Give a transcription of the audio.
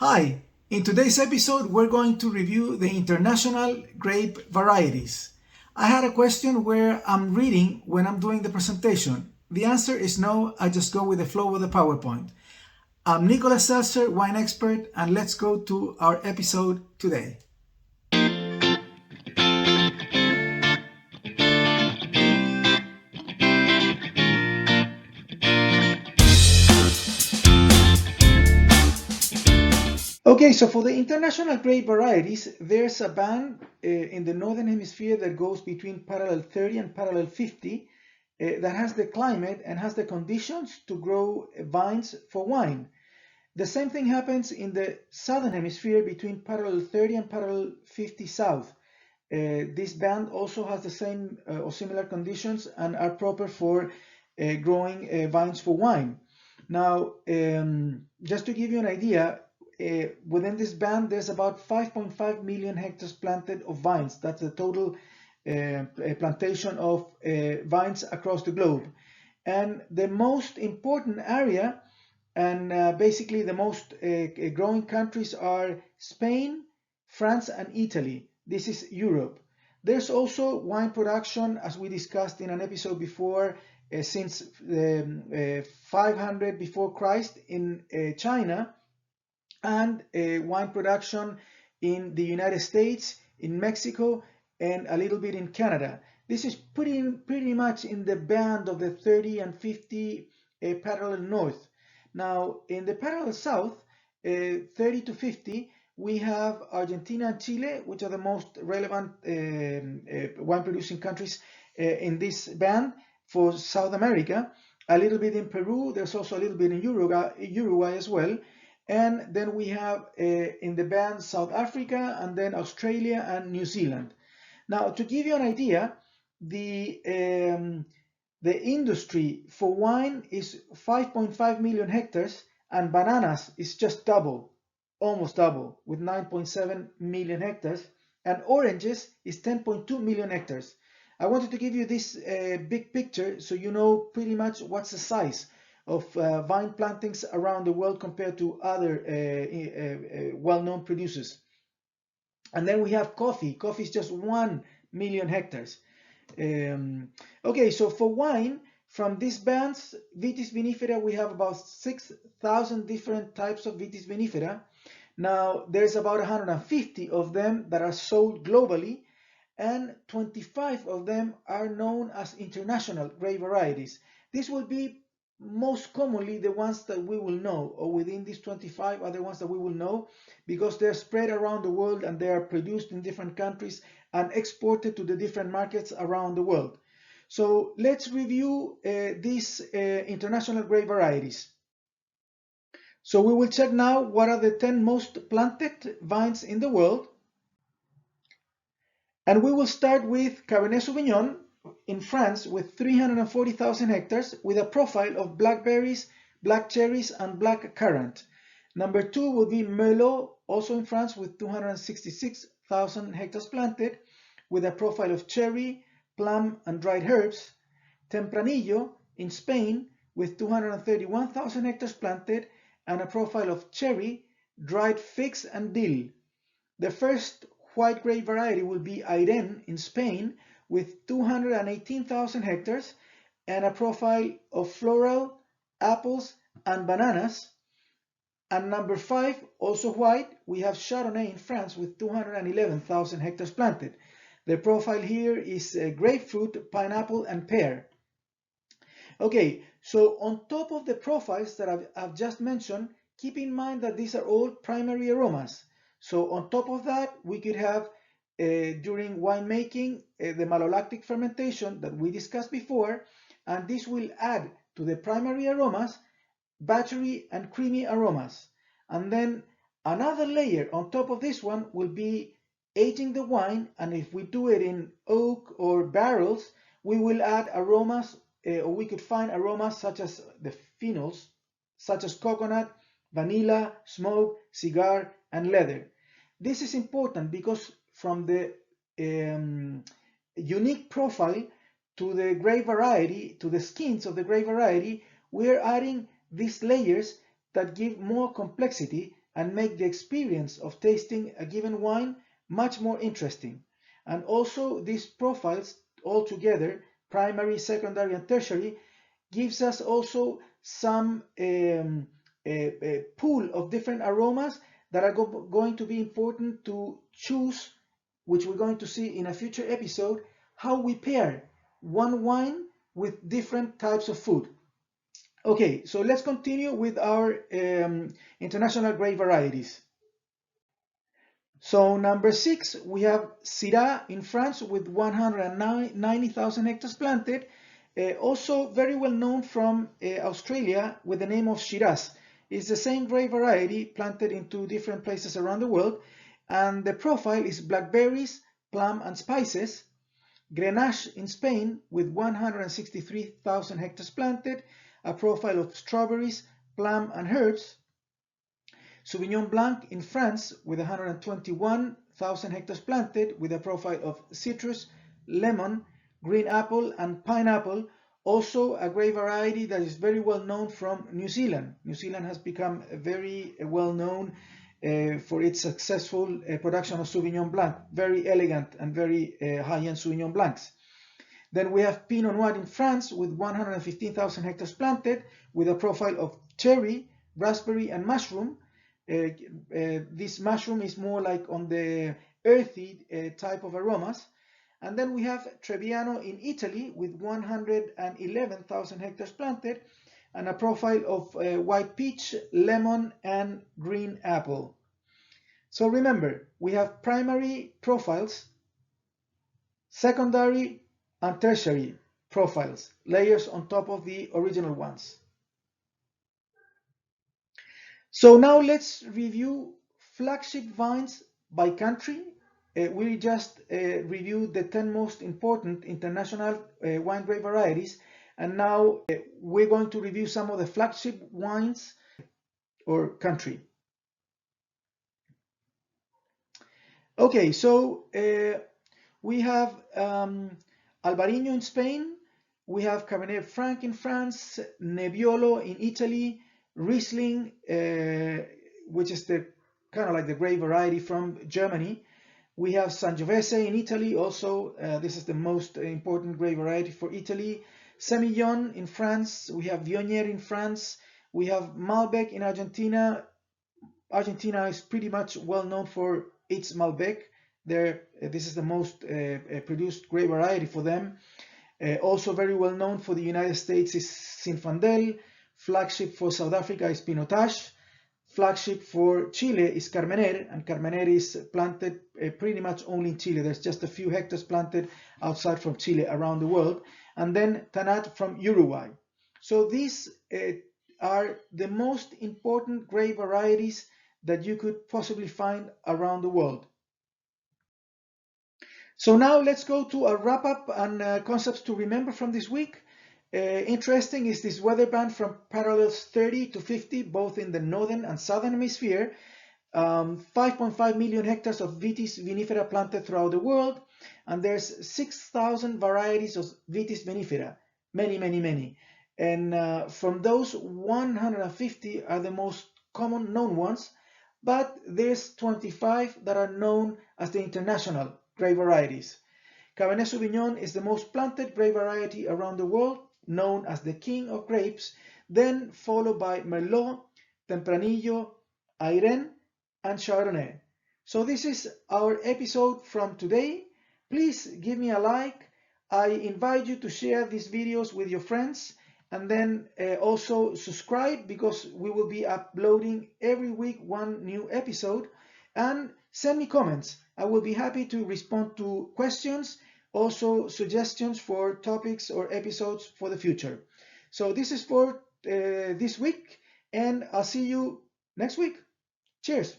Hi, in today's episode we're going to review the international grape varieties. I had a question where I'm reading when I'm doing the presentation. The answer is no, I just go with the flow of the PowerPoint. I'm Nicholas Seltzer, wine expert, and let's go to our episode today. Okay, so for the international grape varieties, there's a band in the northern hemisphere that goes between parallel 30 and parallel 50 that has the climate and has the conditions to grow vines for wine. The same thing happens in the southern hemisphere between parallel 30 and parallel 50 south. This band also has the same or similar conditions and are proper for growing vines for wine. Now, just to give you an idea, within this band, there's about 5.5 million hectares planted of vines. That's the total plantation of vines across the globe. And the most important area and basically the most growing countries are Spain, France, and Italy. This is Europe. There's also wine production, as we discussed in an episode before, since 500 before Christ in China, and wine production in the United States, in Mexico, and a little bit in Canada. This is pretty much in the band of the 30 and 50 parallel north. Now, in the parallel south, 30 to 50, we have Argentina and Chile, which are the most relevant wine-producing countries in this band for South America. A little bit in Peru. There's also a little bit in Uruguay as well. And then we have in the band South Africa, and then Australia and New Zealand. Now, to give you an idea, the industry for wine is 5.5 million hectares, and bananas is just double, almost double, with 9.7 million hectares, and oranges is 10.2 million hectares. I wanted to give you this big picture so you know pretty much what's the size of vine plantings around the world compared to other well-known producers. And then we have coffee. Coffee is just 1 million hectares. Okay, so for wine, from these bands, Vitis vinifera, we have about 6,000 different types of Vitis vinifera. Now, there's about 150 of them that are sold globally, and 25 of them are known as international grape varieties. This will be most commonly the ones that we will know, or within these 25 are the ones that we will know, because they're spread around the world and they are produced in different countries and exported to the different markets around the world. So let's review these international grape varieties. So we will check now what are the 10 most planted vines in the world. And we will start with Cabernet Sauvignon in France with 340,000 hectares with a profile of blackberries, black cherries, and black currant. Number 2 will be Merlot, also in France with 266,000 hectares planted with a profile of cherry, plum, and dried herbs. Tempranillo in Spain with 231,000 hectares planted and a profile of cherry, dried figs, and dill. The first white grape variety will be Airén in Spain with 218,000 hectares and a profile of floral, apples, and bananas. And number 5, also white, we have Chardonnay in France with 211,000 hectares planted. The profile here is grapefruit, pineapple, and pear. Okay, so on top of the profiles that I've just mentioned, keep in mind that these are all primary aromas. So on top of that, we could have during winemaking the malolactic fermentation that we discussed before, and this will add to the primary aromas buttery and creamy aromas. And then another layer on top of this one will be aging the wine, and if we do it in oak or barrels, we will add aromas, or we could find aromas such as the phenols, such as coconut, vanilla, smoke, cigar, and leather. This is important because from the unique profile to the grape variety, to the skins of the grape variety, we are adding these layers that give more complexity and make the experience of tasting a given wine much more interesting. And also these profiles all together, primary, secondary, and tertiary, gives us also some a pool of different aromas that are going to be important to choose, which we're going to see in a future episode, how we pair one wine with different types of food. Okay, so let's continue with our international grape varieties. So number 6, we have Syrah in France with 190,000 hectares planted. Also very well known from Australia with the name of Shiraz. It's the same grape variety planted in 2 different places around the world. And the profile is blackberries, plum, and spices. Grenache in Spain with 163,000 hectares planted, a profile of strawberries, plum, and herbs. Sauvignon Blanc in France with 121,000 hectares planted with a profile of citrus, lemon, green apple, and pineapple. Also a grape variety that is very well known from New Zealand. New Zealand has become very well known for its successful production of Sauvignon Blanc, very elegant and very high-end Sauvignon Blancs. Then we have Pinot Noir in France with 115,000 hectares planted with a profile of cherry, raspberry, and mushroom. This mushroom is more like on the earthy type of aromas. And then we have Trebbiano in Italy with 111,000 hectares planted and a profile of white peach, lemon, and green apple. So remember, we have primary profiles, secondary and tertiary profiles, layers on top of the original ones. So now let's review flagship vines by country. We just reviewed the 10 most important international wine grape varieties, and now we're going to review some of the flagship wines or country. Okay, so we have Albarino in Spain, we have Cabernet Franc in France, Nebbiolo in Italy, Riesling, which is the kind of like the grape variety from Germany. We have Sangiovese in Italy, also this is the most important grape variety for Italy. Semillon in France, we have Viognier in France, we have Malbec in Argentina. Argentina is pretty much well known for its Malbec. This is the most produced grape variety for them. Also very well known for the United States is Zinfandel. Flagship for South Africa is Pinotage. Flagship for Chile is Carmener, and Carmener is planted pretty much only in Chile. There's just a few hectares planted outside from Chile around the world. And then Tanat from Uruguay. So these are the most important grape varieties that you could possibly find around the world. So now let's go to a wrap-up and concepts to remember from this week. Interesting is this weather band from parallels 30 to 50, both in the northern and southern hemisphere. 5.5 million hectares of Vitis vinifera planted throughout the world, and there's 6,000 varieties of Vitis vinifera, many. And from those, 150 are the most common known ones, but there's 25 that are known as the international grape varieties. Cabernet Sauvignon is the most planted grape variety around the world, known as the king of grapes, then followed by Merlot, Tempranillo, Ayren, and Chardonnay. So this is our episode from today. Please give me a like. I invite you to share these videos with your friends, and then also subscribe, because we will be uploading every week one new episode. And send me comments. I will be happy to respond to questions, also suggestions for topics or episodes for the future. So this is for this week, and I'll see you next week. Cheers.